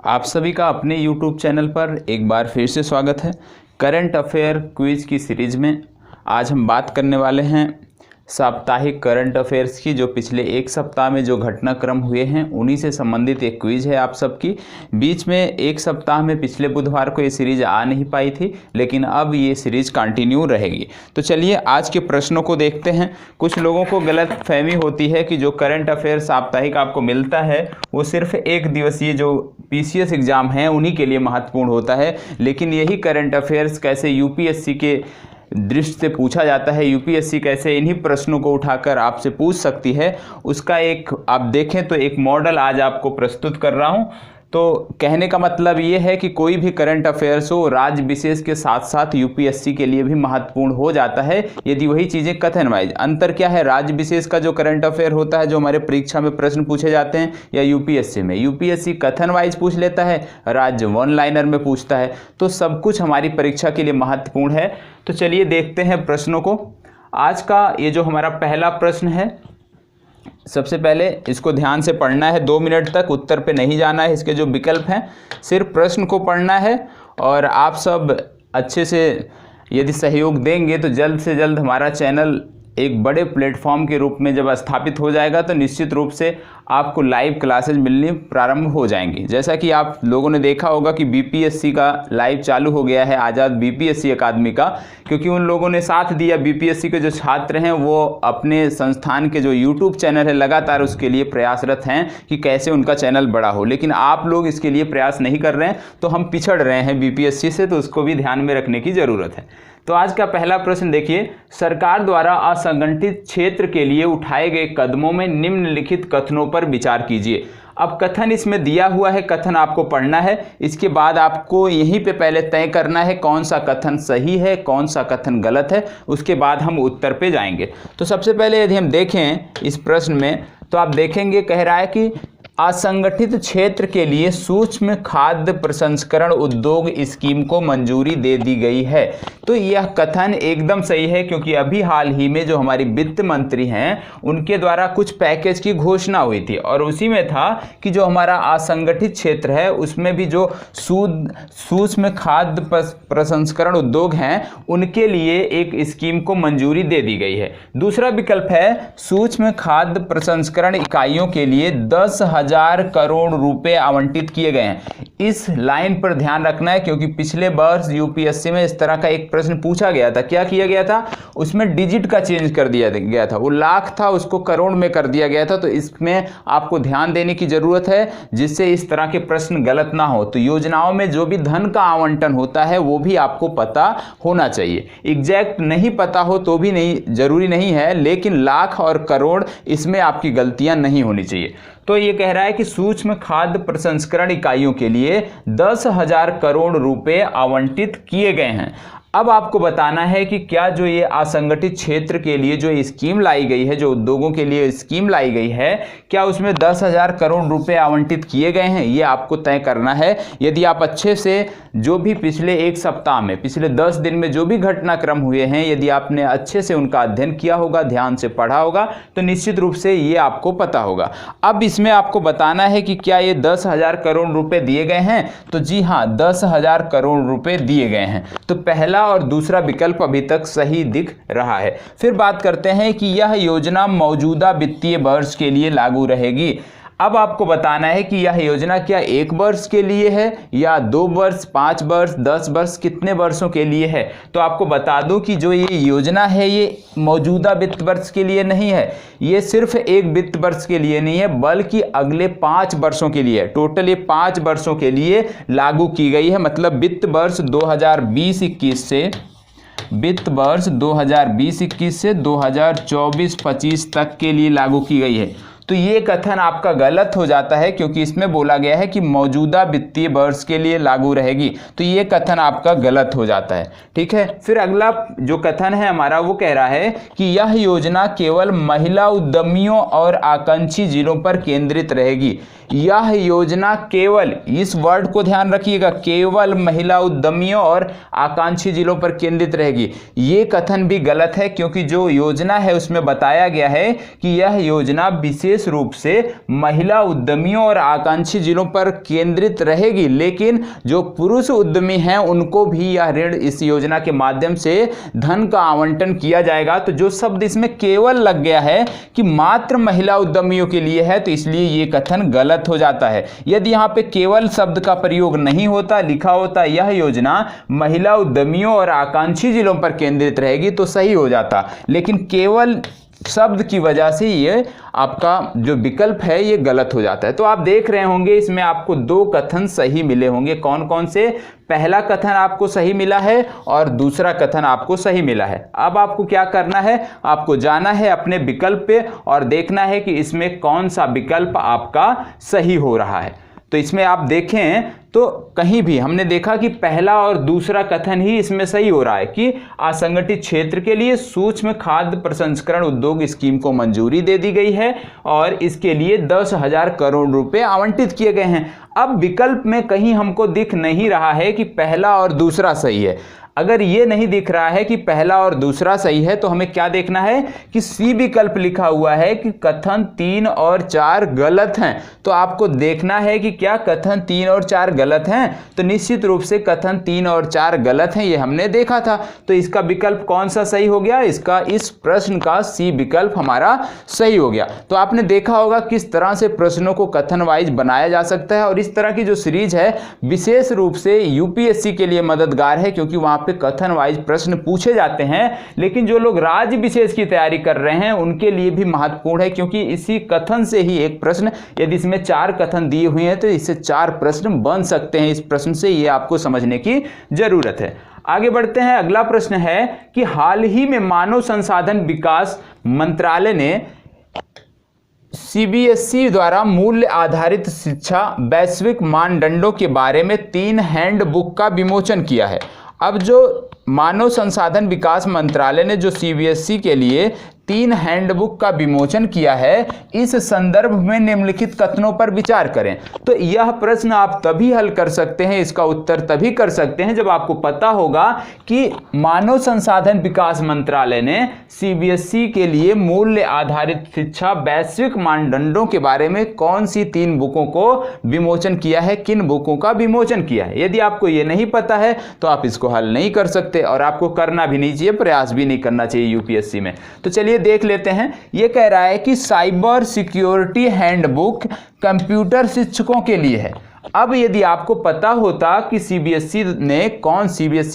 आप सभी का अपने YouTube चैनल पर एक बार फिर से स्वागत है। करंट अफेयर क्विज की सीरीज में आज हम बात करने वाले हैं साप्ताहिक करंट अफेयर्स की। जो पिछले एक सप्ताह में जो घटनाक्रम हुए हैं उन्हीं से संबंधित एक क्विज है आप सबकी। बीच में एक सप्ताह में पिछले बुधवार को ये सीरीज आ नहीं पाई थी, लेकिन अब ये सीरीज कंटिन्यू रहेगी। तो चलिए आज के प्रश्नों को देखते हैं। कुछ लोगों को गलत फहमी होती है कि जो करंट अफेयर साप्ताहिक आपको मिलता है वो सिर्फ एक दिवसीय जो पीसीएस एग्जाम हैं उन्हीं के लिए महत्वपूर्ण होता है, लेकिन यही करंट अफेयर्स कैसे यूपीएससी के दृष्टि से पूछा जाता है, यूपीएससी कैसे इन्हीं प्रश्नों को उठाकर आपसे पूछ सकती है, उसका एक आप देखें तो एक मॉडल आज आपको प्रस्तुत कर रहा हूं। तो कहने का मतलब ये है कि कोई भी करंट अफेयर्स हो राज्य विशेष के साथ साथ यूपीएससी के लिए भी महत्वपूर्ण हो जाता है यदि वही चीज़ें कथन वाइज। अंतर क्या है, राज्य विशेष का जो करंट अफेयर होता है जो हमारे परीक्षा में प्रश्न पूछे जाते हैं, या यूपीएससी में यूपीएससी कथन वाइज पूछ लेता है, राज्य वन लाइनर में पूछता है। तो सब कुछ हमारी परीक्षा के लिए महत्वपूर्ण है। तो चलिए देखते हैं प्रश्नों को। आज का ये जो हमारा पहला प्रश्न है, सबसे पहले इसको ध्यान से पढ़ना है, 2 मिनट तक उत्तर पे नहीं जाना है। इसके जो विकल्प हैं सिर्फ प्रश्न को पढ़ना है, और आप सब अच्छे से यदि सहयोग देंगे तो जल्द से जल्द हमारा चैनल एक बड़े प्लेटफॉर्म के रूप में जब स्थापित हो जाएगा तो निश्चित रूप से आपको लाइव क्लासेज मिलनी प्रारंभ हो जाएंगी। जैसा कि आप लोगों ने देखा होगा कि बीपीएससी का लाइव चालू हो गया है, आज़ाद बीपीएससी अकादमी का, क्योंकि उन लोगों ने साथ दिया। बीपीएससी के जो छात्र हैं वो अपने संस्थान के जो यूट्यूब चैनल है लगातार उसके लिए प्रयासरत हैं कि कैसे उनका चैनल बड़ा हो, लेकिन आप लोग इसके लिए प्रयास नहीं कर रहे हैं तो हम पिछड़ रहे हैं बीपीएससी से, तो उसको भी ध्यान में रखने की ज़रूरत है। तो आज का पहला प्रश्न देखिए, सरकार द्वारा असंगठित क्षेत्र के लिए उठाए गए कदमों में निम्नलिखित कथनों पर विचार कीजिए। अब कथन इसमें दिया हुआ है, कथन आपको पढ़ना है। इसके बाद आपको यहीं पे पहले तय करना है कौन सा कथन सही है, कौन सा कथन गलत है, उसके बाद हम उत्तर पे जाएंगे। तो सबसे पहले यदि हम देखें इस प्रश्न में तो आप देखेंगे कह रहा है कि असंगठित क्षेत्र के लिए सूक्ष्म खाद्य प्रसंस्करण उद्योग स्कीम को मंजूरी दे दी गई है। तो यह कथन एकदम सही है, क्योंकि अभी हाल ही में जो हमारी वित्त मंत्री हैं उनके द्वारा कुछ पैकेज की घोषणा हुई थी, और उसी में था कि जो हमारा असंगठित क्षेत्र है उसमें भी जो सूक्ष्म खाद्य प्रसंस्करण उद्योग हैं उनके लिए एक स्कीम को मंजूरी दे दी गई है। दूसरा विकल्प है सूक्ष्म खाद्य प्रसंस्करण इकाइयों के लिए 10,000 करोड़ रुपए आवंटित किए गए हैं। इस लाइन पर ध्यान रखना है, क्योंकि पिछले वर्ष यूपीएससी में इस तरह का एक प्रश्न पूछा गया था। क्या किया गया था, उसमें डिजिट का चेंज कर दिया गया था, वो लाख था उसको करोड़ में कर दिया गया था। तो इसमें आपको ध्यान देने की जरूरत है जिससे इस तरह के प्रश्न गलत ना हो। तो योजनाओं में जो भी धन का आवंटन होता है वो भी आपको पता होना चाहिए। एग्जैक्ट नहीं पता हो तो भी नहीं जरूरी नहीं है, लेकिन लाख और करोड़ इसमें आपकी गलतियां नहीं होनी चाहिए। तो ये कह रहा है कि सूक्ष्म खाद्य प्रसंस्करण इकाइयों के लिए 10,000 करोड़ रुपए आवंटित किए गए हैं। अब आपको बताना है कि क्या जो ये असंगठित क्षेत्र के लिए जो स्कीम लाई गई है, जो उद्योगों के लिए स्कीम लाई गई है, क्या उसमें 10,000 करोड़ रुपए आवंटित किए गए हैं, ये आपको तय करना है। यदि आप अच्छे से जो भी पिछले एक सप्ताह में, पिछले 10 दिन में जो भी घटनाक्रम हुए हैं, यदि आपने अच्छे से उनका अध्ययन किया होगा, ध्यान से पढ़ा होगा, तो निश्चित रूप से ये आपको पता होगा। अब इसमें आपको बताना है कि क्या ये 10,000 करोड़ रुपए दिए गए हैं। तो जी हाँ, 10,000 करोड़ रुपए दिए गए हैं। तो पहला और दूसरा विकल्प अभी तक सही दिख रहा है। फिर बात करते हैं कि यह योजना मौजूदा वित्तीय वर्ष के लिए लागू रहेगी। अब आपको बताना है कि यह योजना क्या 1 वर्ष के लिए है या 2 वर्ष, 5 वर्ष, 10 वर्ष, कितने वर्षों के लिए है। तो आपको बता दूं कि जो ये योजना है ये मौजूदा वित्त वर्ष के लिए नहीं है, ये सिर्फ एक वित्त वर्ष के लिए नहीं है, बल्कि अगले 5 वर्षों के लिए, टोटल ये 5 वर्षों के लिए लागू की गई है। मतलब वित्त वर्ष 2020-21 से, वित्त वर्ष 2020-21 से 2024-25 तक के लिए लागू की गई है। तो ये कथन आपका गलत हो जाता है, क्योंकि इसमें बोला गया है कि मौजूदा वित्तीय वर्ष के लिए लागू रहेगी। तो ये कथन आपका गलत हो जाता है। ठीक है, फिर अगला जो कथन है हमारा वो कह रहा है कि यह योजना केवल महिला उद्यमियों और आकांक्षी जिलों पर केंद्रित रहेगी। यह योजना केवल, इस वर्ड को ध्यान रखिएगा, केवल महिला उद्यमियों और आकांक्षी जिलों पर केंद्रित रहेगी। ये कथन भी गलत है, क्योंकि जो योजना है उसमें बताया गया है कि यह योजना विशेष रूप से महिला उद्यमियों और आकांक्षी जिलों पर केंद्रित रहेगी, लेकिन जो पुरुष उद्यमी हैं उनको भी यह ऋण इस योजना के माध्यम से धन का आवंटन किया जाएगा। तो जो शब्द इसमें केवल लग गया है कि मात्र महिला उद्यमियों के लिए है, तो इसलिए ये कथन गलत हो जाता है। यदि यहाँ पे केवल शब्द का प्रयोग नहीं होता, लिखा होता यह योजना महिला उद्यमियों और आकांक्षी जिलों पर केंद्रित रहेगी, तो सही हो जाता। लेकिन केवल शब्द की वजह से ये आपका जो विकल्प है ये गलत हो जाता है। तो आप देख रहे होंगे इसमें आपको दो कथन सही मिले होंगे। कौन कौन से? पहला कथन आपको सही मिला है और दूसरा कथन आपको सही मिला है। अब आपको क्या करना है, आपको जाना है अपने विकल्प पे और देखना है कि इसमें कौन सा विकल्प आपका सही हो रहा है। तो इसमें आप देखें तो कहीं भी हमने देखा कि पहला और दूसरा कथन ही इसमें सही हो रहा है कि असंगठित क्षेत्र के लिए सूक्ष्म खाद्य प्रसंस्करण उद्योग स्कीम को मंजूरी दे दी गई है और इसके लिए 10,000 करोड़ रुपए आवंटित किए गए हैं। अब विकल्प में कहीं हमको दिख नहीं रहा है कि पहला और दूसरा सही है। अगर ये नहीं दिख रहा है कि पहला और दूसरा सही है, तो हमें क्या देखना है कि सी विकल्प लिखा हुआ है कि कथन 3 और 4 गलत हैं। तो आपको देखना है कि क्या कथन 3 और 4 गलत हैं। तो निश्चित रूप से कथन 3 और 4 गलत हैं, ये हमने देखा था। तो इसका विकल्प कौन सा सही हो गया? इसका, इस प्रश्न का सी विकल्प हमारा सही हो गया। तो आपने देखा होगा किस तरह से प्रश्नों को कथन वाइज बनाया जा सकता है, और इस तरह की जो सीरीज है विशेष रूप से यूपीएससी के लिए मददगार है, क्योंकि वहां पे कथन वाइज प्रश्न पूछे जाते हैं। लेकिन जो लोग राज्य विशेष की तैयारी कर रहे हैं उनके लिए भी महत्वपूर्ण है, क्योंकि इसी कथन से ही एक प्रश्न, यदि इसमें 4 कथन दिए हुए हैं तो इससे 4 प्रश्न बन सकते हैं। इस प्रश्न से ये आपको समझने की जरूरत है। आगे बढ़ते हैं। अगला प्रश्न है कि हाल ही में मानव संसाधन विकास मंत्रालय ने सीबीएसई द्वारा मूल्य आधारित शिक्षा वैश्विक मानदंडों के बारे में 3 हैंडबुक का विमोचन किया है। अब जो मानव संसाधन विकास मंत्रालय ने जो सीबीएसई के लिए 3 हैंडबुक का विमोचन किया है, इस संदर्भ में निम्नलिखित कथनों पर विचार करें। तो यह प्रश्न आप तभी हल कर सकते हैं, इसका उत्तर तभी कर सकते हैं जब आपको पता होगा कि मानव संसाधन विकास मंत्रालय ने सीबीएसई के लिए मूल्य आधारित शिक्षा वैश्विक मानदंडों के बारे में कौन सी 3 बुकों को विमोचन किया है, किन बुकों का विमोचन किया है। यदि आपको ये नहीं पता है तो आप इसको हल नहीं कर सकते, और आपको करना भी नहीं चाहिए, प्रयास भी नहीं करना चाहिए यूपीएससी में। तो चलिए देख लेते हैं। ये कह रहा है कि साइबर सिक्योरिटी हैंडबुक कंप्यूटर शिक्षकों के लिए है। अब यदि आपको पता होता कि सीबीएसई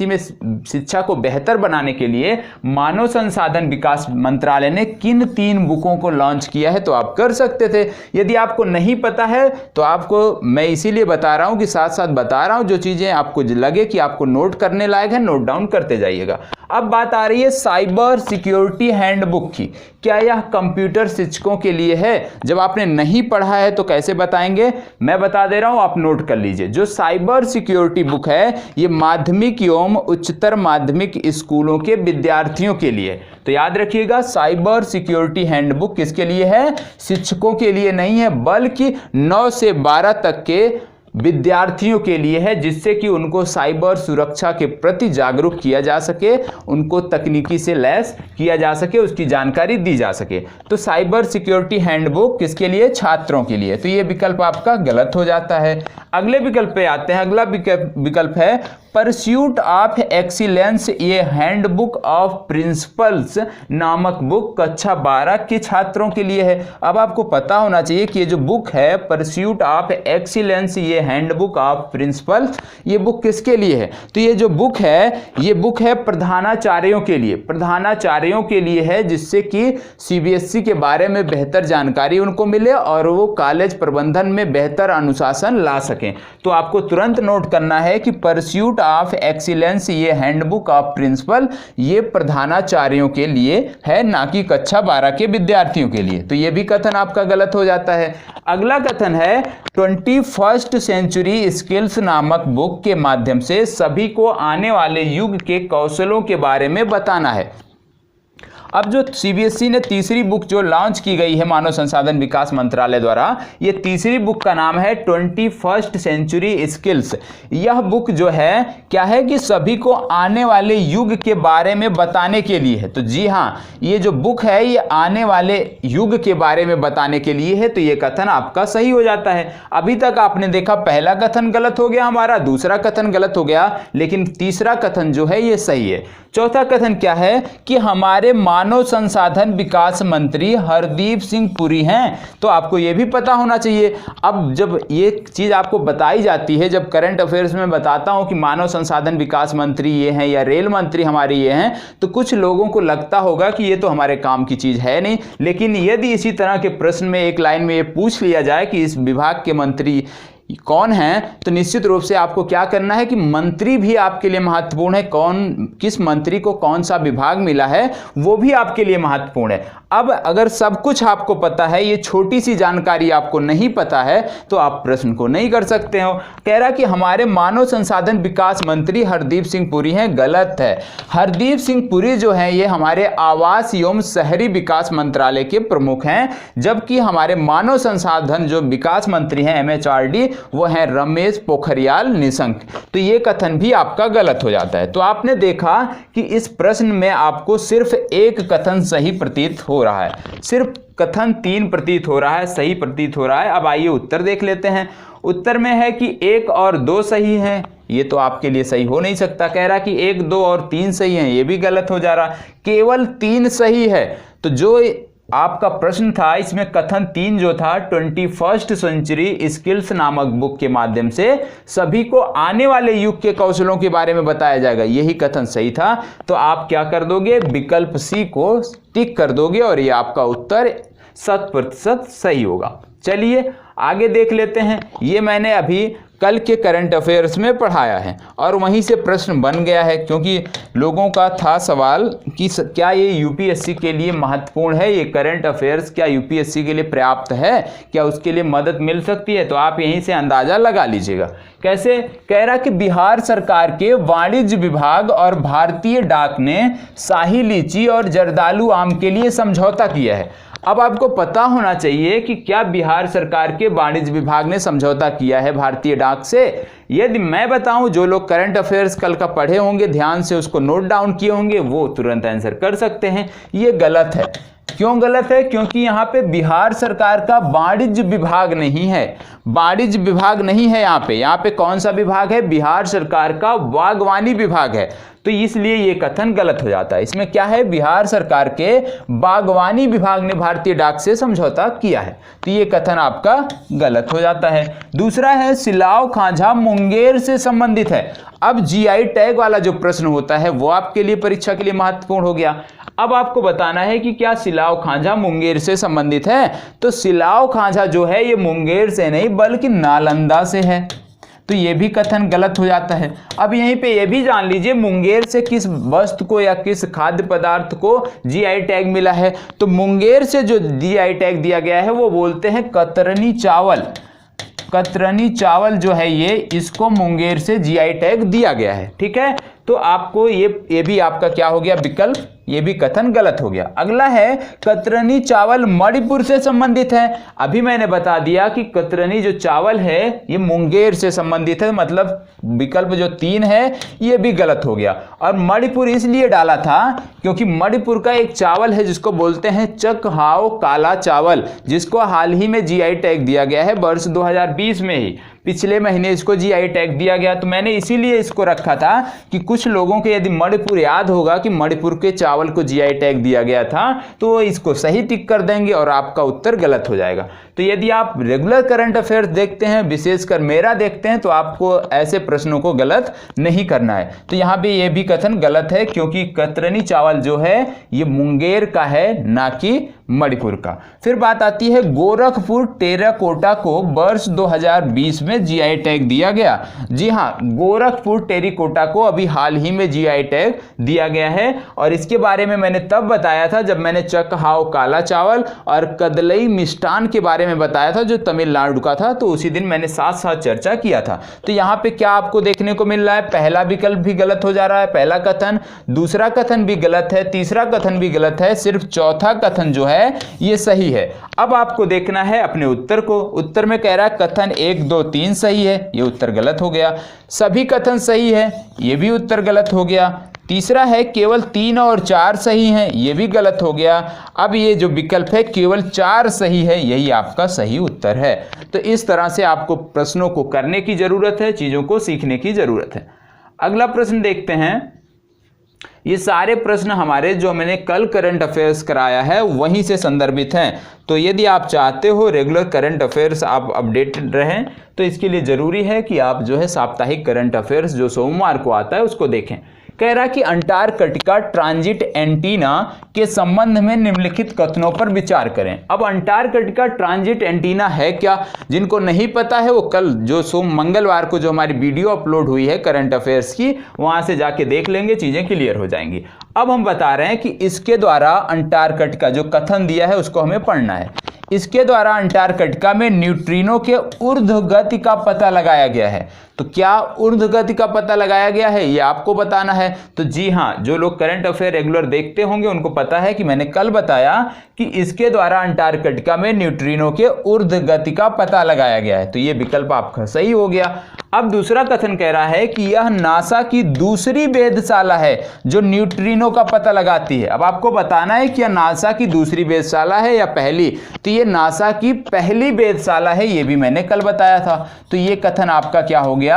में शिक्षा को बेहतर बनाने के लिए मानव संसाधन विकास मंत्रालय ने किन 3 बुकों को लॉन्च किया है, तो आप कर सकते थे। यदि आपको नहीं पता है तो आपको मैं इसीलिए बता रहा हूं कि साथ साथ बता रहा हूं, जो चीजें आपको लगे कि आपको नोट करने लायक है, नोट डाउन करते जाइएगा। अब बात आ रही है साइबर सिक्योरिटी हैंडबुक की। क्या यह कंप्यूटर शिक्षकों के लिए है? जब आपने नहीं पढ़ा है तो कैसे बताएंगे, मैं बता दे रहा हूं, आप नोट कर लीजिए। जो साइबर सिक्योरिटी बुक है ये माध्यमिक एवं उच्चतर माध्यमिक स्कूलों के विद्यार्थियों के लिए। तो याद रखिएगा, साइबर सिक्योरिटी हैंडबुक किसके लिए है? शिक्षकों के लिए नहीं है, बल्कि 9 से 12 तक के विद्यार्थियों के लिए है, जिससे कि उनको साइबर सुरक्षा के प्रति जागरूक किया जा सके, उनको तकनीकी से लैस किया जा सके, उसकी जानकारी दी जा सके। तो साइबर सिक्योरिटी हैंडबुक किसके लिए? छात्रों के लिए। तो ये विकल्प आपका गलत हो जाता है। अगले विकल्प पे आते हैं। अगला विकल्प है परस्यूट ऑफ एक्सीलेंस, ये हैंडबुक ऑफ प्रिंसिपल्स नामक बुक कक्षा 12 के छात्रों के लिए है। अब आपको पता होना चाहिए कि ये जो बुक है परस्यूट ऑफ एक्सीलेंस, ये हैंडबुक ऑफ प्रिंसिपल्स, ये बुक किसके लिए है? तो ये जो बुक है ये बुक है प्रधानाचार्यों के लिए। प्रधानाचार्यों के लिए है, जिससे कि सीबीएसई के बारे में बेहतर जानकारी उनको मिले और वो कॉलेज प्रबंधन में बेहतर अनुशासन ला सकें। तो आपको तुरंत नोट करना है कि परस्यूट ऑफ एक्सीलेंस, ये हैंडबुक ऑफ प्रिंसिपल, ये प्रधानाचार्यों के लिए है, ना कि कक्षा 12 के विद्यार्थियों के लिए। तो ये भी कथन आपका गलत हो जाता है। अगला कथन है 21st सेंचुरी स्किल्स नामक बुक के माध्यम से सभी को आने वाले युग के कौशलों के बारे में बताना है। अब जो सीबीएसई ने तीसरी बुक जो लॉन्च की गई है मानव संसाधन विकास मंत्रालय द्वारा, ये तीसरी बुक का नाम है 21st सेंचुरी स्किल्स। यह बुक जो है क्या है कि सभी को आने वाले युग के बारे में बताने के लिए है। तो जी हाँ, ये जो बुक है ये आने वाले युग के बारे में बताने के लिए है। तो ये कथन आपका सही हो जाता है। अभी तक आपने देखा पहला कथन गलत हो गया हमारा, दूसरा कथन गलत हो गया, लेकिन तीसरा कथन जो है ये सही है। चौथा कथन क्या है कि हमारे मानव संसाधन विकास मंत्री हरदीप सिंह पुरी हैं। तो आपको ये भी पता होना चाहिए। अब जब ये चीज़ आपको बताई जाती है, जब करंट अफेयर्स में बताता हूं कि मानव संसाधन विकास मंत्री ये हैं या रेल मंत्री हमारे ये हैं, तो कुछ लोगों को लगता होगा कि ये तो हमारे काम की चीज़ है नहीं। लेकिन यदि इसी तरह के प्रश्न में एक लाइन में ये पूछ लिया जाए कि इस विभाग के मंत्री कौन है, तो निश्चित रूप से आपको क्या करना है कि मंत्री भी आपके लिए महत्वपूर्ण है। कौन, किस मंत्री को कौन सा विभाग मिला है वो भी आपके लिए महत्वपूर्ण है। अब अगर सब कुछ आपको पता है, ये छोटी सी जानकारी आपको नहीं पता है, तो आप प्रश्न को नहीं कर सकते हो। कह रहा कि हमारे मानव संसाधन विकास मंत्री हरदीप सिंह पुरी हैं, गलत है। हरदीप सिंह पुरी जो है ये हमारे आवास एवं शहरी विकास मंत्रालय के प्रमुख हैं, जबकि हमारे मानव संसाधन जो विकास मंत्री हैं MHRD वो हैं रमेश पोखरियाल निशंक। तो ये कथन भी आपका गलत हो जाता है। तो आपने देखा कि इस प्रश्न में आपको सिर्फ एक कथन सही प्रतीत हो रहा है, सिर्फ कथन 3 प्रतीत हो रहा है, सही प्रतीत हो रहा है। अब आइए उत्तर देख लेते हैं। उत्तर में है कि 1 और 2 सही हैं, ये तो आपके लिए सही हो नहीं सकता। कह रहा कि 1, 2 और 3 सही हैं, ये भी गलत हो जा रहा। केवल 3 सही है। तो जो आपका प्रश्न था इसमें कथन 3 जो था 21st सेंचुरी स्किल्स नामक बुक के माध्यम से सभी को आने वाले युग के कौशलों के बारे में बताया जाएगा, यही कथन सही था। तो आप क्या कर दोगे, विकल्प सी को टिक कर दोगे और ये आपका उत्तर 100% सही होगा। चलिए आगे देख लेते हैं। ये मैंने अभी कल के करंट अफेयर्स में पढ़ाया है और वहीं से प्रश्न बन गया है, क्योंकि लोगों का था सवाल कि क्या ये यूपीएससी के लिए महत्वपूर्ण है, ये करंट अफेयर्स क्या यूपीएससी के लिए पर्याप्त है, क्या उसके लिए मदद मिल सकती है। तो आप यहीं से अंदाज़ा लगा लीजिएगा। कैसे, कह रहा कि बिहार सरकार के वाणिज्य विभाग और भारतीय डाक ने शाही लीची और जर्दालू आम के लिए समझौता किया है। अब आपको पता होना चाहिए कि क्या बिहार सरकार के वाणिज्य विभाग ने समझौता किया है भारतीय डाक से। यदि मैं बताऊं, जो लोग करंट अफेयर्स कल का पढ़े होंगे, ध्यान से उसको नोट डाउन किए होंगे, वो तुरंत आंसर कर सकते हैं। ये गलत है। क्यों गलत है? क्योंकि यहाँ पे बिहार सरकार का वाणिज्य विभाग नहीं है, वाणिज्य विभाग नहीं है यहाँ पे कौन सा विभाग है? बिहार सरकार का बागवानी विभाग है। तो इसलिए ये कथन गलत हो जाता है। इसमें क्या है? बिहार सरकार के बागवानी विभाग ने भारतीय डाक से समझौता किया है। तो ये कथन आपका गलत हो जाता है। दूसरा है सिलाव खांझा मुंगेर से संबंधित है। अब जीआई टैग वाला जो प्रश्न होता है वो आपके लिए परीक्षा के लिए महत्वपूर्ण हो गया। अब आपको बताना है कि क्या सिलाव खांझा मुंगेर से संबंधित है। तो सिलाव खांझा जो है ये मुंगेर से नहीं बल्कि नालंदा से है। तो ये भी कथन गलत हो जाता है। अब यहीं पे ये भी जान लीजिए मुंगेर से किस वस्तु को या किस खाद्य पदार्थ को जीआई टैग मिला है। तो मुंगेर से जो जीआई टैग दिया गया है वो बोलते हैं कतरनी चावल। कतरनी चावल जो है ये, इसको मुंगेर से जीआई टैग दिया गया है। ठीक है, तो आपको ये भी आपका क्या हो गया विकल्प, ये भी कथन गलत हो गया। अगला है कतरनी चावल मणिपुर से संबंधित है। अभी मैंने बता दिया कि कतरनी जो चावल है ये मुंगेर से संबंधित है, मतलब विकल्प जो 3 है ये भी गलत हो गया। और मणिपुर इसलिए डाला था क्योंकि मणिपुर का एक चावल है जिसको बोलते हैं चकहाओ काला चावल, जिसको हाल ही में जीआई टैग दिया गया है, वर्ष 2020 में ही पिछले महीने इसको जीआई टैग दिया गया। तो मैंने इसीलिए इसको रखा था कि कुछ लोगों के यदि मणिपुर याद होगा कि मणिपुर के चावल को जीआई टैग दिया गया था तो वो इसको सही टिक कर देंगे और आपका उत्तर गलत हो जाएगा। तो यदि आप रेगुलर करंट अफेयर्स देखते हैं, विशेषकर मेरा देखते हैं, तो आपको ऐसे प्रश्नों को गलत नहीं करना है। तो यहाँ पे ये भी कथन गलत है क्योंकि कतरनी चावल जो है ये मुंगेर का है, ना कि मणिपुर का। फिर बात आती है गोरखपुर टेराकोटा को वर्ष 2020 में जीआई टैग दिया गया। जी हाँ, गोरखपुर टेराकोटा को अभी हाल ही में जीआई टैग दिया गया है और इसके बारे में मैंने तब बताया था जब मैंने चकहाव काला चावल और कदलई मिष्ठान के बारे में बताया था जो तमिलनाडु का था, तो उसी दिन मैंने साथ साथ चर्चा किया था। तो यहाँ पे क्या आपको देखने को मिल रहा है, पहला विकल्प भी गलत हो जा रहा है, पहला कथन, दूसरा कथन भी गलत है, तीसरा कथन भी गलत है, सिर्फ चौथा कथन जो है ये सही है। अब आपको देखना है अपने उत्तर को। उत्तर में कह रहा है कथन 1 2 3 सही है, ये उत्तर गलत हो गया। सभी कथन सही है, ये भी उत्तर गलत हो गया। तीसरा है केवल 3 और 4 सही हैं, ये भी गलत हो गया। अब ये जो विकल्प है केवल 4 सही है, यही आपका सही उत्तर है। तो इस तरह से आपको प्रश्नों को करने की जरूरत है, चीजों को सीखने की जरूरत है। अगला प्रश्न देखते हैं। ये सारे प्रश्न हमारे जो मैंने कल करंट अफेयर्स कराया है वहीं से संदर्भित हैं। तो यदि आप चाहते हो रेगुलर करंट अफेयर्स आप अपडेटेड रहें तो इसके लिए ज़रूरी है कि आप जो है साप्ताहिक करंट अफेयर्स जो सोमवार को आता है उसको देखें। कह रहा कि अंटार्कटिका ट्रांजिट एंटीना के संबंध में निम्नलिखित कथनों पर विचार करें। अब अंटार्कटिका ट्रांजिट एंटीना है क्या, जिनको नहीं पता है वो कल जो मंगलवार को जो हमारी वीडियो अपलोड हुई है करंट अफेयर्स की, वहां से जाके देख लेंगे, चीजें क्लियर हो जाएंगी। अब हम बता रहे हैं कि इसके द्वारा अंटार्कटिका जो कथन दिया है उसको हमें पढ़ना है। इसके द्वारा अंटार्कटिका में न्यूट्रिनो के ऊर्ध्वगति का पता लगाया गया है। तो क्या ऊर्ध्वगति का पता लगाया गया है ये आपको बताना है। तो जी हाँ, जो लोग करंट अफेयर रेगुलर देखते होंगे उनको पता है कि मैंने कल बताया कि इसके द्वारा अंटार्कटिका में न्यूट्रिनो के ऊर्ध्वगति का पता लगाया गया है। तो ये विकल्प आपका सही हो गया। अब दूसरा कथन कह रहा है कि यह नासा की दूसरी वेधशाला है जो न्यूट्रिनो का पता लगाती है। अब आपको बताना है कि यह नासा की दूसरी वेधशाला है या पहली। तो ये नासा की पहली वेधशाला है, ये भी मैंने कल बताया था। तो ये कथन आपका क्या हो गया,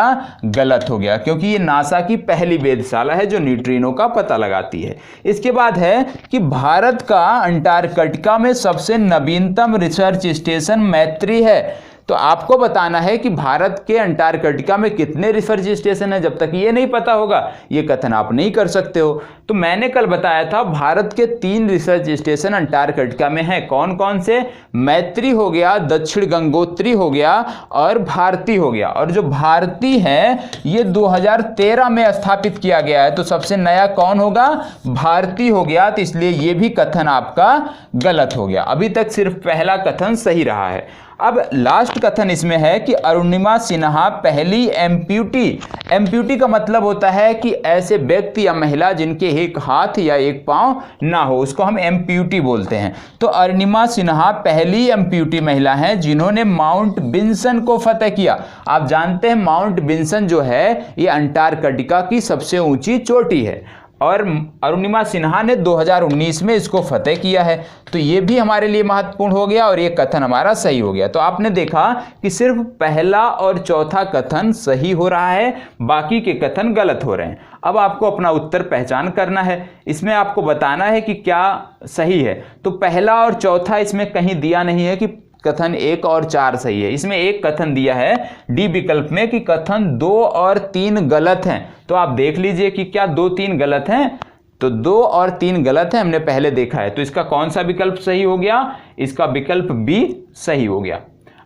गलत हो गया, क्योंकि ये नासा की पहली वेधशाला है जो न्यूट्रिनो का पता लगाती है। इसके बाद है कि भारत का अंटार्कटिका में सबसे नवीनतम रिसर्च स्टेशन मैत्री है। तो आपको बताना है कि भारत के अंटार्कटिका में कितने रिसर्च स्टेशन है। जब तक ये नहीं पता होगा ये कथन आप नहीं कर सकते हो। तो मैंने कल बताया था भारत के 3 रिसर्च स्टेशन अंटार्कटिका में हैं। कौन कौन से, मैत्री हो गया, दक्षिण गंगोत्री हो गया और भारती हो गया। और जो भारती है ये 2013 में स्थापित किया गया है। तो सबसे नया कौन होगा, भारती हो गया। तो इसलिए ये भी कथन आपका गलत हो गया। अभी तक सिर्फ पहला कथन सही रहा है। अब लास्ट कथन इसमें है कि अरुणिमा सिन्हा पहली एम्प्यूटी का मतलब होता है कि ऐसे व्यक्ति या महिला जिनके एक हाथ या एक पांव ना हो, उसको हम एम्प्यूटी बोलते हैं। तो अरुणिमा सिन्हा पहली एम्प्यूटी महिला हैं जिन्होंने माउंट विंसन को फतेह किया। आप जानते हैं माउंट विंसन जो है ये अंटार्कटिका की सबसे ऊंची चोटी है और अरुणिमा सिन्हा ने 2019 में इसको फतेह किया है। तो ये भी हमारे लिए महत्वपूर्ण हो गया और ये कथन हमारा सही हो गया। तो आपने देखा कि सिर्फ पहला और चौथा कथन सही हो रहा है, बाकी के कथन गलत हो रहे हैं। अब आपको अपना उत्तर पहचान करना है। इसमें आपको बताना है कि क्या सही है। तो पहला और चौथा इसमें कहीं दिया नहीं है कि कथन 1 और 4 सही है। इसमें एक कथन दिया है डी विकल्प में कि कथन 2 और 3 गलत हैं। तो आप देख लीजिए कि क्या 2 3 गलत हैं। तो 2 और 3 गलत है, हमने पहले देखा है। तो इसका कौन सा विकल्प सही हो गया, इसका विकल्प बी सही हो गया।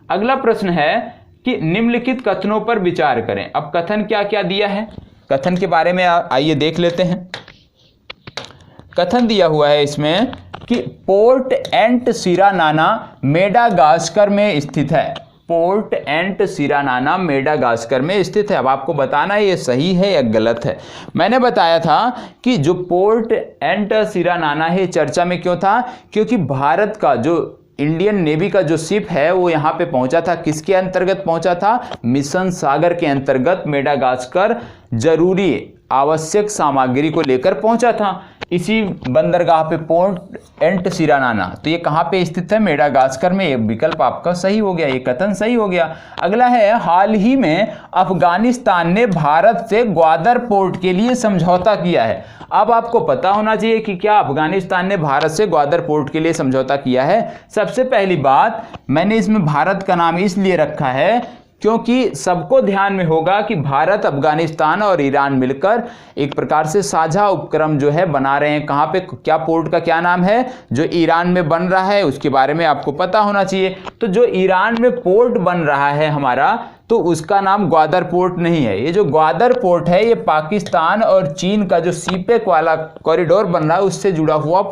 अगला प्रश्न है कि निम्नलिखित कथनों पर विचार करें। अब कथन क्या क्या दिया है, कथन के बारे में आइए देख लेते हैं। कथन दिया हुआ है इसमें कि पोर्ट एंट सिरानाना मेडागास्कर में स्थित है। पोर्ट एंट सिरानाना मेडागास्कर में स्थित है। अब आपको बताना है ये सही है या गलत है। मैंने बताया था कि जो पोर्ट एंट सिरानाना है चर्चा में क्यों था, क्योंकि भारत का जो इंडियन नेवी का जो शिप है वो यहाँ पे पहुंचा था। किसके अंतर्गत पहुंचा था, मिशन सागर के अंतर्गत मेडागास्कर जरूरी आवश्यक सामग्री को लेकर पहुंचा था। इसी बंदरगाह पे पोर्ट एंट सिरानाना, तो ये कहाँ पे स्थित है, मेडागास्कर में। ये विकल्प आपका सही हो गया, ये कथन सही हो गया। अगला है हाल ही में अफगानिस्तान ने भारत से ग्वादर पोर्ट के लिए समझौता किया है। अब आपको पता होना चाहिए कि क्या अफगानिस्तान ने भारत से ग्वादर पोर्ट के लिए समझौता किया है। सबसे पहली बात, मैंने इसमें भारत का नाम इसलिए रखा है क्योंकि सबको ध्यान में होगा कि भारत, अफगानिस्तान और ईरान मिलकर एक प्रकार से साझा उपक्रम जो है बना रहे हैं। कहाँ पे, क्या पोर्ट का क्या नाम है जो ईरान में बन रहा है, उसके बारे में आपको पता होना चाहिए। तो जो ईरान में पोर्ट बन रहा है हमारा, तो उसका नाम ग्वादर पोर्ट नहीं है। ये जो ग्वादर पोर्ट है ये पाकिस्तान और चीन का जो सीपेक वाला कॉरिडोर बन रहा है उससे जुड़ा हुआ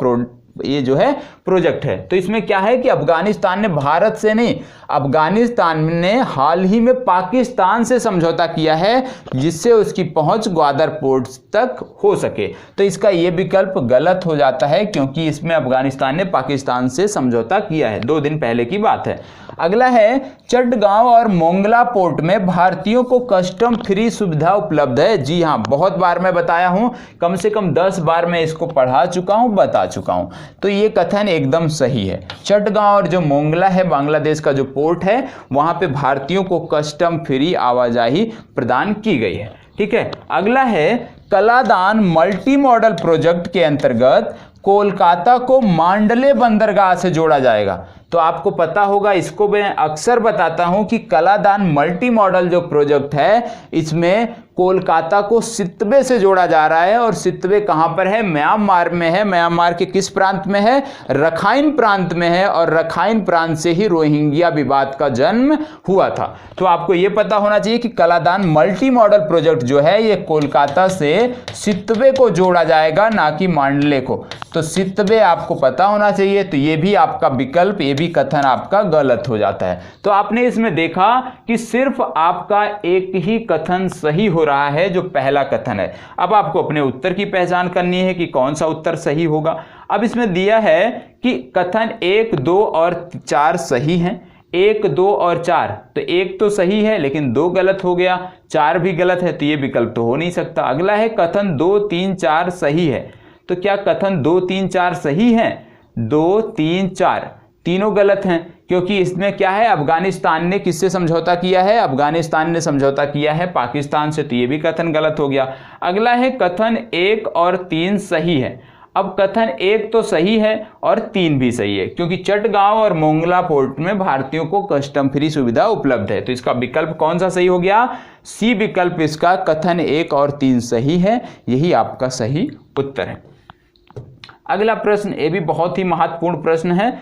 ये जो है प्रोजेक्ट है। तो इसमें क्या है कि अफगानिस्तान ने भारत से नहीं, अफगानिस्तान ने हाल ही में पाकिस्तान से समझौता किया है जिससे उसकी पहुंच ग्वादर पोर्ट तक हो सके। तो इसका ये विकल्प गलत हो जाता है क्योंकि इसमें अफगानिस्तान ने पाकिस्तान से समझौता किया है, 2 दिन पहले की बात है। अगला है, चटगांव और मोंगला पोर्ट में भारतीयों को कस्टम फ्री सुविधा उपलब्ध है। जी हाँ, बहुत बार मैं बताया हूं, कम से कम 10 बार मैं इसको पढ़ा चुका हूं, बता चुका हूं। तो ये कथन एकदम सही है। चटगांव और जो मोंगला है, बांग्लादेश का जो पोर्ट है, वहां पे भारतीयों को कस्टम फ्री आवाजाही प्रदान की गई है। ठीक है। अगला है, कलादान मल्टी मॉडल प्रोजेक्ट के अंतर्गत कोलकाता को मांडले बंदरगाह से जोड़ा जाएगा। तो आपको पता होगा, इसको मैं अक्सर बताता हूं कि कलादान मल्टी मॉडल जो प्रोजेक्ट है इसमें कोलकाता को सितवे से जोड़ा जा रहा है। और सितवे कहां पर है? म्यांमार में है। म्यांमार के किस प्रांत में है? रखाइन प्रांत में है। और रखाइन प्रांत से ही रोहिंग्या विवाद का जन्म हुआ था। तो आपको यह पता होना चाहिए कि कलादान मल्टी मॉडल प्रोजेक्ट जो है ये कोलकाता से सितवे को जोड़ा जाएगा, ना कि मांडले को। तो सितवे आपको पता होना चाहिए। तो ये भी आपका विकल्प, ये भी कथन आपका गलत हो जाता है। तो आपने इसमें देखा कि सिर्फ आपका एक ही कथन सही हो रहा है, जो पहला कथन है। अब आपको अपने उत्तर की पहचान करनी है कि कौन सा उत्तर सही होगा। अब इसमें दिया है कि कथन 1, 2 और 4 सही हैं। 1, 2 और 4, तो 1 तो सही है लेकिन 2 गलत हो गया, 4 भी गलत है, तो ये विकल्प तो हो नहीं सकता। अगला है कथन 2, 3, 4 सही है। तो क्या कथन 2, 3, 4 सही है? 2, 3, 4 तीनों गलत हैं, क्योंकि इसमें क्या है, अफगानिस्तान ने किससे समझौता किया है? अफगानिस्तान ने समझौता किया है पाकिस्तान से, तो ये भी कथन गलत हो गया। अगला है कथन 1 और 3 सही है। अब कथन 1 तो सही है और 3 भी सही है, क्योंकि चटगांव और मोंगला पोर्ट में भारतीयों को कस्टम फ्री सुविधा उपलब्ध है। तो इसका विकल्प कौन सा सही हो गया? सी विकल्प इसका, कथन 1 और 3 सही है, यही आपका सही उत्तर है। अगला प्रश्न, ये भी बहुत ही महत्वपूर्ण प्रश्न है।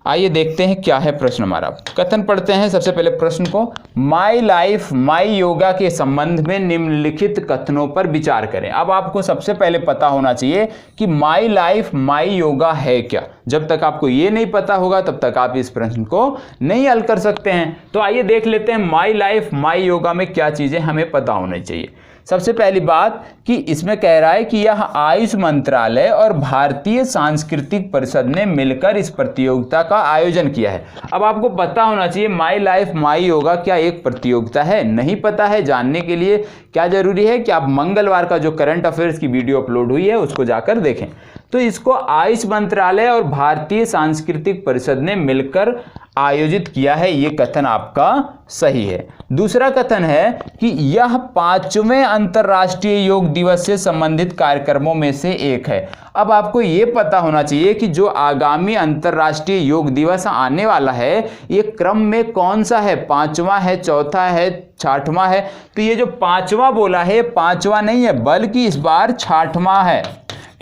आइए देखते हैं क्या है प्रश्न हमारा। कथन पढ़ते हैं सबसे पहले प्रश्न को। माई लाइफ माई योगा के संबंध में निम्नलिखित कथनों पर विचार करें। अब आपको सबसे पहले पता होना चाहिए कि माई लाइफ माई योगा है क्या। जब तक आपको ये नहीं पता होगा तब तक आप इस प्रश्न को नहीं हल कर सकते हैं। तो आइए देख लेते हैं माई लाइफ माई योगा में क्या चीजें हमें पता होनी चाहिए। सबसे पहली बात कि इसमें कह रहा है कि यह आयुष मंत्रालय और भारतीय सांस्कृतिक परिषद ने मिलकर इस प्रतियोगिता का आयोजन किया है। अब आपको पता होना चाहिए माई लाइफ माई योगा क्या एक प्रतियोगिता है? नहीं पता है? जानने के लिए क्या जरूरी है कि आप मंगलवार का जो करंट अफेयर्स की वीडियो अपलोड हुई है उसको जाकर देखें। तो इसको आयुष मंत्रालय और भारतीय सांस्कृतिक परिषद ने मिलकर आयोजित किया है, ये कथन आपका सही है। दूसरा कथन है कि यह 5वें अंतर्राष्ट्रीय योग दिवस से संबंधित कार्यक्रमों में से एक है। अब आपको ये पता होना चाहिए कि जो आगामी अंतर्राष्ट्रीय योग दिवस आने वाला है ये क्रम में कौन सा है? 5वां है, चौथा है, 6वां है। तो ये जो 5वां बोला है 5वां नहीं है बल्कि इस बार 6वां है।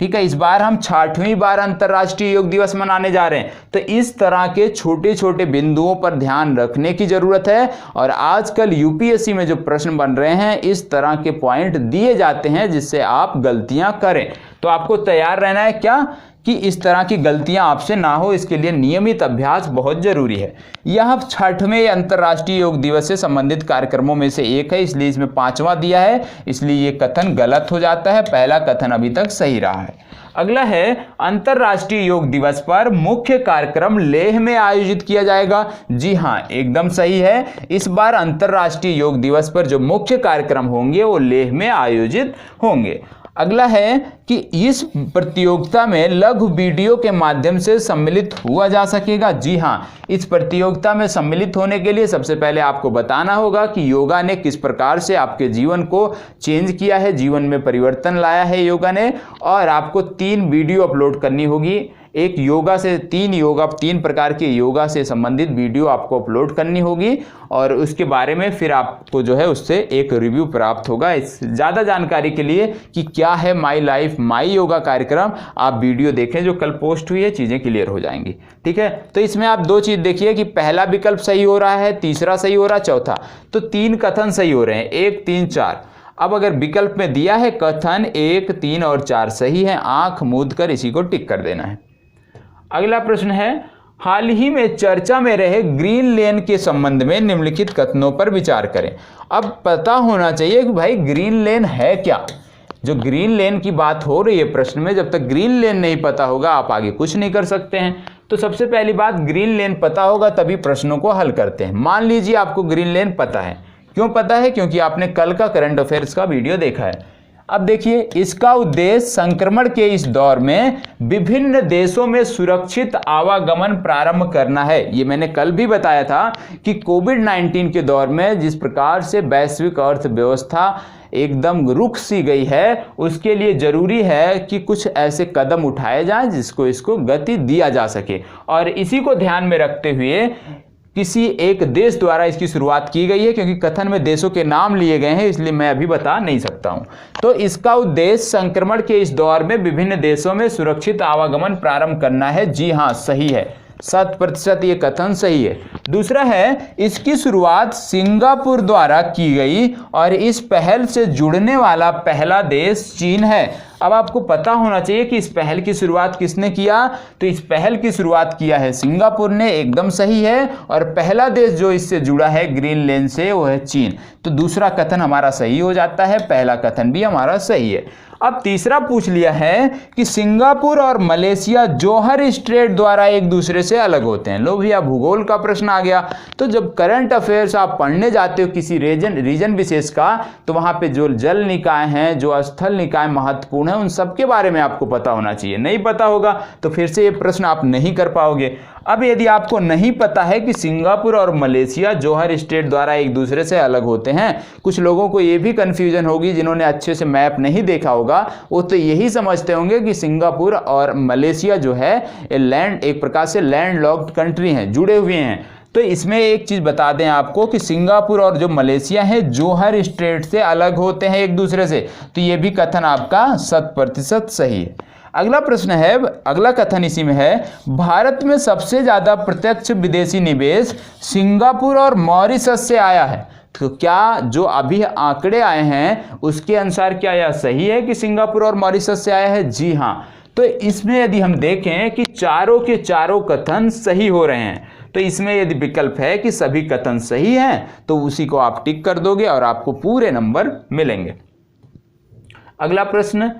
ठीक है, इस बार हम 6वीं बार अंतर्राष्ट्रीय योग दिवस मनाने जा रहे हैं। तो इस तरह के छोटे छोटे बिंदुओं पर ध्यान रखने की जरूरत है। और आजकल यूपीएससी में जो प्रश्न बन रहे हैं इस तरह के पॉइंट दिए जाते हैं जिससे आप गलतियां करें। तो आपको तैयार रहना है क्या कि इस तरह की गलतियां आपसे ना हो, इसके लिए नियमित अभ्यास बहुत जरूरी है। यह 6वें अंतर्राष्ट्रीय योग दिवस से संबंधित कार्यक्रमों में से एक है, इसलिए इसमें 5वां दिया है, इसलिए ये कथन गलत हो जाता है। पहला कथन अभी तक सही रहा है। अगला है अंतर्राष्ट्रीय योग दिवस पर मुख्य कार्यक्रम लेह में आयोजित किया जाएगा। जी हां, एकदम सही है। इस बार अंतर्राष्ट्रीय योग दिवस पर जो मुख्य कार्यक्रम होंगे वो लेह में आयोजित होंगे। अगला है कि इस प्रतियोगिता में लघु वीडियो के माध्यम से सम्मिलित हुआ जा सकेगा। जी हां, इस प्रतियोगिता में सम्मिलित होने के लिए सबसे पहले आपको बताना होगा कि योगा ने किस प्रकार से आपके जीवन को चेंज किया है, जीवन में परिवर्तन लाया है योगा ने। और आपको 3 वीडियो अपलोड करनी होगी। एक योगा से 3 प्रकार के योगा से संबंधित वीडियो आपको अपलोड करनी होगी और उसके बारे में फिर आपको जो है उससे एक रिव्यू प्राप्त होगा। इस ज़्यादा जानकारी के लिए कि क्या है माई लाइफ माई योगा कार्यक्रम, आप वीडियो देखें जो कल पोस्ट हुई है, चीज़ें क्लियर हो जाएंगी। ठीक है, तो इसमें आप 2 चीज़ देखिए कि पहला विकल्प सही हो रहा है, तीसरा सही हो रहा है, चौथा, तो 3 कथन सही हो रहे हैं, 1, 3, 4। अब अगर विकल्प में दिया है कथन 1, 3 और 4 सही है, आंख मूंद कर इसी को टिक कर देना है। अगला प्रश्न है, हाल ही में चर्चा में रहे ग्रीन लेन के संबंध में निम्नलिखित कथनों पर विचार करें। अब पता होना चाहिए कि भाई ग्रीन लेन है क्या। जो ग्रीन लेन की बात हो रही है प्रश्न में, जब तक ग्रीन लेन नहीं पता होगा आप आगे कुछ नहीं कर सकते हैं। तो सबसे पहली बात, ग्रीन लेन पता होगा तभी प्रश्नों को हल करते हैं। मान लीजिए आपको ग्रीन लेन पता है, क्यों पता है? क्योंकि आपने कल का करंट अफेयर्स का वीडियो देखा है। अब देखिए, इसका उद्देश्य संक्रमण के इस दौर में विभिन्न देशों में सुरक्षित आवागमन प्रारंभ करना है। ये मैंने कल भी बताया था कि कोविड-19 के दौर में जिस प्रकार से वैश्विक अर्थव्यवस्था एकदम रुक सी गई है, उसके लिए जरूरी है कि कुछ ऐसे कदम उठाए जाएं जिसको इसको गति दिया जा सके। और इसी को ध्यान में रखते हुए किसी एक देश द्वारा इसकी शुरुआत की गई है, क्योंकि कथन में देशों के नाम लिए गए हैं इसलिए मैं अभी बता नहीं सकता हूं। तो इसका उद्देश्य संक्रमण के इस दौर में विभिन्न देशों में सुरक्षित आवागमन प्रारंभ करना है। जी हां, सही है, 100% ये कथन सही है। दूसरा है, इसकी शुरुआत सिंगापुर द्वारा की गई और इस पहल से जुड़ने वाला पहला देश चीन है। अब आपको पता होना चाहिए कि इस पहल की शुरुआत किसने किया, तो इस पहल की शुरुआत किया है सिंगापुर ने, एकदम सही है। और पहला देश जो इससे जुड़ा है ग्रीन लेन से वो है चीन। तो दूसरा कथन हमारा सही हो जाता है, पहला कथन भी हमारा सही है। अब तीसरा पूछ लिया है कि सिंगापुर और मलेशिया जोहर स्ट्रेट द्वारा एक दूसरे से अलग होते हैं। लो भैया, भूगोल का प्रश्न आ गया। तो जब करंट अफेयर्स आप पढ़ने जाते हो किसी रीजन विशेष का, तो वहां पे जो जल निकाय हैं, जो स्थल निकाय महत्वपूर्ण है, उन सब के बारे में आपको पता होना चाहिए। नहीं पता होगा तो फिर से ये प्रश्न आप नहीं कर पाओगे। अब यदि आपको नहीं पता है कि सिंगापुर और मलेशिया जोहर स्ट्रेट द्वारा एक दूसरे से अलग होते हैं, कुछ लोगों को ये भी कन्फ्यूजन होगी जिन्होंने अच्छे से मैप नहीं देखा होगा, वो तो यही समझते होंगे कि सिंगापुर और मलेशिया जो है एक प्रकार से लैंड लॉक्ड कंट्री हैं, जुड़े हुए हैं। तो इसमें एक चीज बता दें आपको कि सिंगापुर और जो मलेशिया है जोहर स्ट्रेट से अलग होते हैं एक दूसरे से। तो ये भी कथन आपका 100% सही है। अगला प्रश्न है, अगला कथन इसी में है, भारत में सबसे ज्यादा प्रत्यक्ष विदेशी निवेश सिंगापुर और मॉरिशस से आया है। तो क्या जो अभी आंकड़े आए हैं उसके अनुसार क्या यह सही है कि सिंगापुर और मॉरिशस से आया है? जी हां। तो इसमें यदि हम देखें कि चारों के चारों कथन सही हो रहे हैं, तो इसमें यदि विकल्प है कि सभी कथन सही हैं तो उसी को आप टिक कर दोगे और आपको पूरे नंबर मिलेंगे। अगला प्रश्न,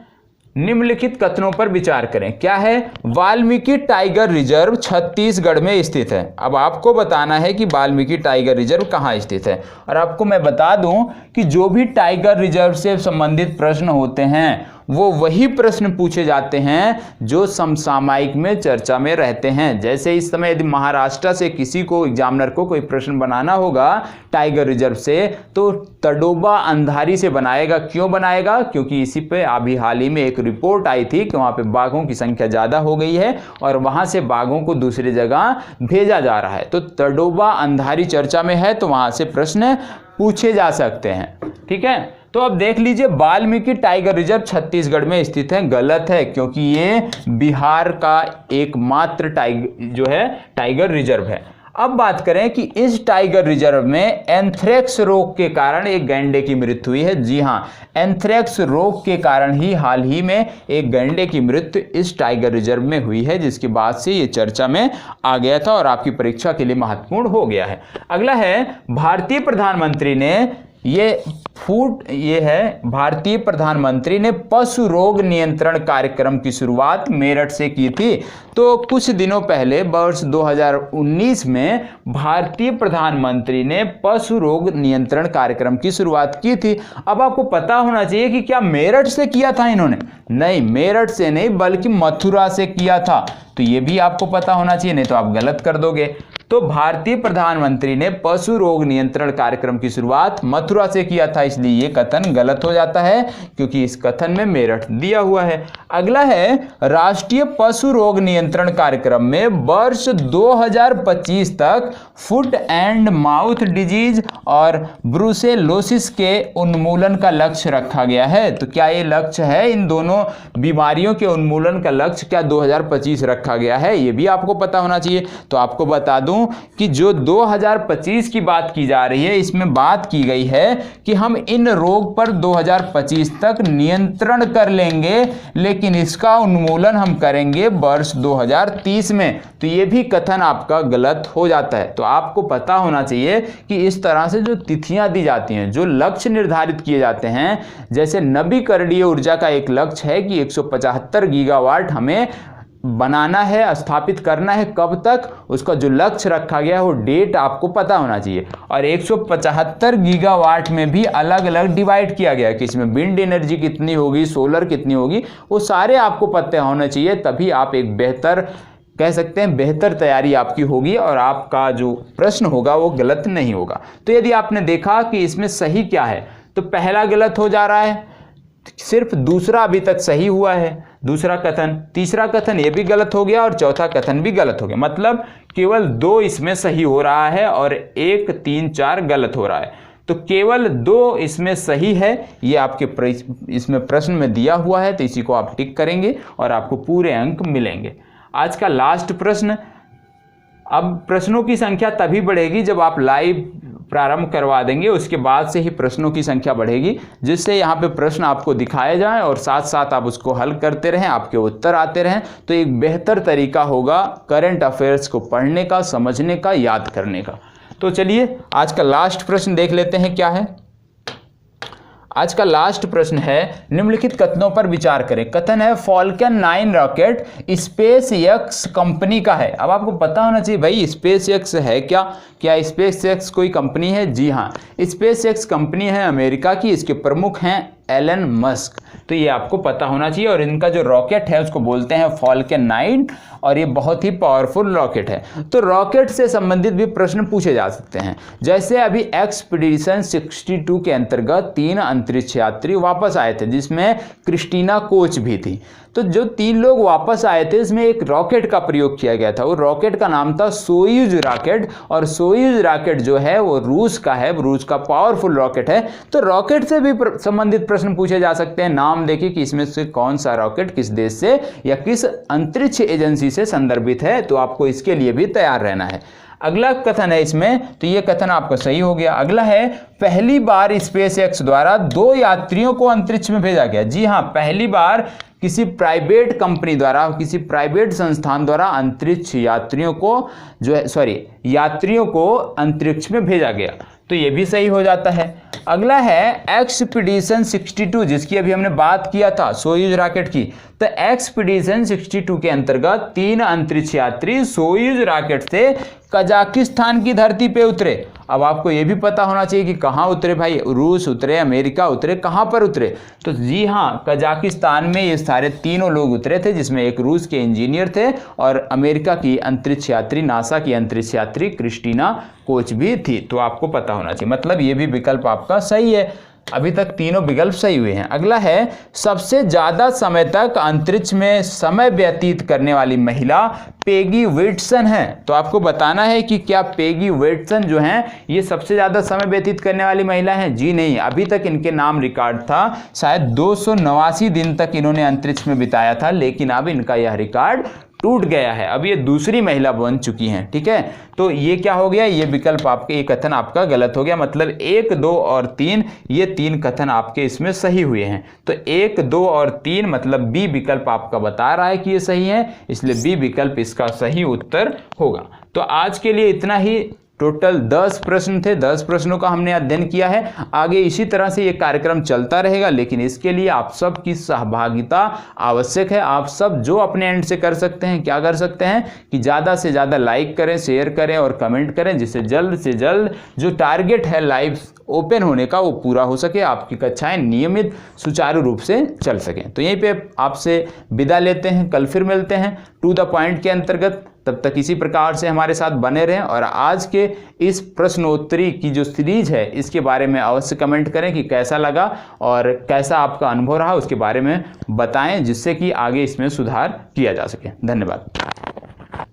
निम्नलिखित कथनों पर विचार करें। क्या है? वाल्मीकि टाइगर रिजर्व छत्तीसगढ़ में स्थित है। अब आपको बताना है कि वाल्मीकि टाइगर रिजर्व कहाँ स्थित है। और आपको मैं बता दूं कि जो भी टाइगर रिजर्व से संबंधित प्रश्न होते हैं वो वही प्रश्न पूछे जाते हैं जो समसामयिक में चर्चा में रहते हैं। जैसे इस समय यदि महाराष्ट्र से किसी को एग्जामिनर को कोई प्रश्न बनाना होगा टाइगर रिजर्व से, तो तडोबा अंधारी से बनाएगा। क्यों बनाएगा? क्योंकि इसी पे अभी हाल ही में एक रिपोर्ट आई थी कि वहाँ पे बाघों की संख्या ज़्यादा हो गई है और वहाँ से बाघों को दूसरी जगह भेजा जा रहा है। तो तडोबा अंधारी चर्चा में है, तो वहाँ से प्रश्न पूछे जा सकते हैं। ठीक है, तो अब देख लीजिए, वाल्मीकि टाइगर रिजर्व छत्तीसगढ़ में स्थित है। गलत है, क्योंकि ये बिहार का एकमात्र टाइगर रिजर्व है। अब बात करें कि इस टाइगर रिजर्व में एंथ्रेक्स रोग के कारण एक गैंडे की मृत्यु हुई है। जी हां, एंथ्रेक्स रोग के कारण ही हाल ही में एक गैंडे की मृत्यु इस टाइगर रिजर्व में हुई है, जिसके बाद से ये चर्चा में आ गया था और आपकी परीक्षा के लिए महत्वपूर्ण हो गया है। अगला है, भारतीय प्रधानमंत्री ने भारतीय प्रधानमंत्री ने पशु रोग नियंत्रण कार्यक्रम की शुरुआत मेरठ से की थी। तो कुछ दिनों पहले वर्ष 2019 में भारतीय प्रधानमंत्री ने पशु रोग नियंत्रण कार्यक्रम की शुरुआत की थी। अब आपको पता होना चाहिए कि क्या मेरठ से किया था इन्होंने? नहीं, मेरठ से नहीं बल्कि मथुरा से किया था। तो ये भी आपको पता होना चाहिए, नहीं तो आप गलत कर दोगे। तो भारतीय प्रधानमंत्री ने पशु रोग नियंत्रण कार्यक्रम की शुरुआत मथुरा से किया था, इसलिए ये कथन गलत हो जाता है क्योंकि इस कथन में मेरठ दिया हुआ है। अगला है राष्ट्रीय पशु रोग नियंत्रण कार्यक्रम में वर्ष 2025 तक फुट एंड माउथ डिजीज और ब्रुसेलोसिस के उन्मूलन का लक्ष्य रखा गया है। तो क्या ये लक्ष्य है, इन दोनों बीमारियों के उन्मूलन का लक्ष्य क्या 2025 रखा गया है, ये भी आपको पता होना चाहिए। तो आपको बता दूं कि जो 2025 की बात की जा रही है, इसमें बात की गई है कि हम इन रोग पर 2025 तक नियंत्रण कर लेंगे, लेकिन इसका उन्मूलन हम करेंगे वर्ष 2030 में। तो ये भी कथन आपका गलत हो जाता है। तो आपको पता होना चाहिए कि इस तरह से जो तिथियां दी जाती हैं, जो लक्ष्य निर्धारित किए जाते हैं, जैसे नवीकरणीय ऊर्जा का एक लक्ष्य है कि 175 गीगावाट हमें बनाना है, स्थापित करना है, कब तक, उसका जो लक्ष्य रखा गया है वो डेट आपको पता होना चाहिए। और 175 गीगावाट में भी अलग अलग डिवाइड किया गया है कि इसमें विंड एनर्जी कितनी होगी, सोलर कितनी होगी, वो सारे आपको पता होने चाहिए, तभी आप एक बेहतर कह सकते हैं बेहतर तैयारी आपकी होगी और आपका जो प्रश्न होगा वो गलत नहीं होगा। तो यदि आपने देखा कि इसमें सही क्या है, तो पहला गलत हो जा रहा है, सिर्फ दूसरा अभी तक सही हुआ है, दूसरा कथन। तीसरा कथन ये भी गलत हो गया और चौथा कथन भी गलत हो गया, मतलब केवल 2 इसमें सही हो रहा है और 1, 3, 4 गलत हो रहा है। तो केवल 2 इसमें सही है, ये आपके इसमें प्रश्न में दिया हुआ है, तो इसी को आप टिक करेंगे और आपको पूरे अंक मिलेंगे। आज का लास्ट प्रश्न। अब प्रश्नों की संख्या तभी बढ़ेगी जब आप लाइव प्रारंभ करवा देंगे, उसके बाद से ही प्रश्नों की संख्या बढ़ेगी, जिससे यहाँ पे प्रश्न आपको दिखाए जाएं और साथ साथ आप उसको हल करते रहें, आपके उत्तर आते रहें। तो एक बेहतर तरीका होगा करंट अफेयर्स को पढ़ने का, समझने का, याद करने का। तो चलिए आज का लास्ट प्रश्न देख लेते हैं क्या है। आज का लास्ट प्रश्न है, निम्नलिखित कथनों पर विचार करें। कथन है Falcon 9 rocket space x company का है। अब आपको पता होना चाहिए भाई स्पेस एक्स है क्या स्पेस एक्स कोई कंपनी है? जी हाँ, स्पेस एक्स कंपनी है अमेरिका की, इसके प्रमुख हैं एलन मस्क। तो ये आपको पता होना चाहिए। और इनका जो रॉकेट है उसको बोलते हैं फॉल्कन 9 और ये बहुत ही पावरफुल रॉकेट है। तो रॉकेट से संबंधित भी प्रश्न पूछे जा सकते हैं, जैसे अभी एक्सपीडिशन 62 के अंतर्गत 3 अंतरिक्ष यात्री वापस आए थे, जिसमें क्रिस्टीना कोच भी थी। तो जो 3 लोग वापस आए थे इसमें एक रॉकेट का प्रयोग किया गया था, वो रॉकेट का नाम था सोयूज रॉकेट। और सोयूज रॉकेट जो है वो रूस का है, रूस का पावरफुल रॉकेट है। तो रॉकेट से भी संबंधित प्रश्न पूछे जा सकते हैं। नाम देखिए कि इसमें से कौन सा रॉकेट किस देश से या किस अंतरिक्ष एजेंसी से संदर्भित है, तो आपको इसके लिए भी तैयार रहना है। अगला कथन है इसमें, तो ये कथन आपका सही हो गया। अगला है पहली बार स्पेस एक्स द्वारा 2 यात्रियों को अंतरिक्ष में भेजा गया। जी हाँ, पहली बार किसी प्राइवेट कंपनी द्वारा, किसी प्राइवेट संस्थान द्वारा अंतरिक्ष यात्रियों को अंतरिक्ष में भेजा गया। तो ये भी सही हो जाता है। अगला है एक्सपीडिशन 62, जिसकी अभी हमने बात किया था सोयूज रॉकेट की। तो एक्सपीडिशन 62 के अंतर्गत 3 अंतरिक्ष यात्री सोयूज रॉकेट से कजाकिस्तान की धरती पे उतरे। अब आपको ये भी पता होना चाहिए कि कहाँ उतरे भाई, रूस उतरे, अमेरिका उतरे, कहाँ पर उतरे? तो जी हाँ, कजाकिस्तान में ये सारे तीनों लोग उतरे थे, जिसमें एक रूस के इंजीनियर थे और अमेरिका की अंतरिक्ष यात्री, नासा की अंतरिक्ष यात्री क्रिस्टीना कोच भी थी। तो आपको पता होना चाहिए, मतलब ये भी विकल्प आपका सही है। अभी तक तीनों विकल्प सही हुए हैं। अगला है सबसे ज्यादा समय तक अंतरिक्ष में समय व्यतीत करने वाली महिला पेगी विट्सन है। तो आपको बताना है कि क्या पेगी विट्सन जो हैं ये सबसे ज्यादा समय व्यतीत करने वाली महिला हैं? जी नहीं, अभी तक इनके नाम रिकॉर्ड था, शायद 289 दिन तक इन्होंने अंतरिक्ष में बिताया था, लेकिन अब इनका यह रिकॉर्ड टूट गया है। अब ये दूसरी महिला बन चुकी हैं, ठीक है। तो ये क्या हो गया, ये विकल्प आपके, ये कथन आपका गलत हो गया। मतलब 1, 2 और 3, ये 3 कथन आपके इसमें सही हुए हैं। तो 1, 2 और 3 मतलब बी विकल्प आपका बता रहा है कि ये सही है, इसलिए बी विकल्प इसका सही उत्तर होगा। तो आज के लिए इतना ही। टोटल 10 प्रश्न थे, 10 प्रश्नों का हमने अध्ययन किया है। आगे इसी तरह से ये कार्यक्रम चलता रहेगा, लेकिन इसके लिए आप सब की सहभागिता आवश्यक है। आप सब जो अपने एंड से कर सकते हैं, क्या कर सकते हैं कि ज़्यादा से ज़्यादा लाइक करें, शेयर करें और कमेंट करें, जिससे जल्द से जल्द जो टारगेट है लाइव ओपन होने का वो पूरा हो सके, आपकी कक्षाएं नियमित सुचारू रूप से चल सकें। तो यहीं पे आपसे विदा लेते हैं, कल फिर मिलते हैं टू द पॉइंट के अंतर्गत। तब तक इसी प्रकार से हमारे साथ बने रहें और आज के इस प्रश्नोत्तरी की जो सीरीज है इसके बारे में अवश्य कमेंट करें कि कैसा लगा और कैसा आपका अनुभव रहा, उसके बारे में बताएं जिससे कि आगे इसमें सुधार किया जा सके। धन्यवाद।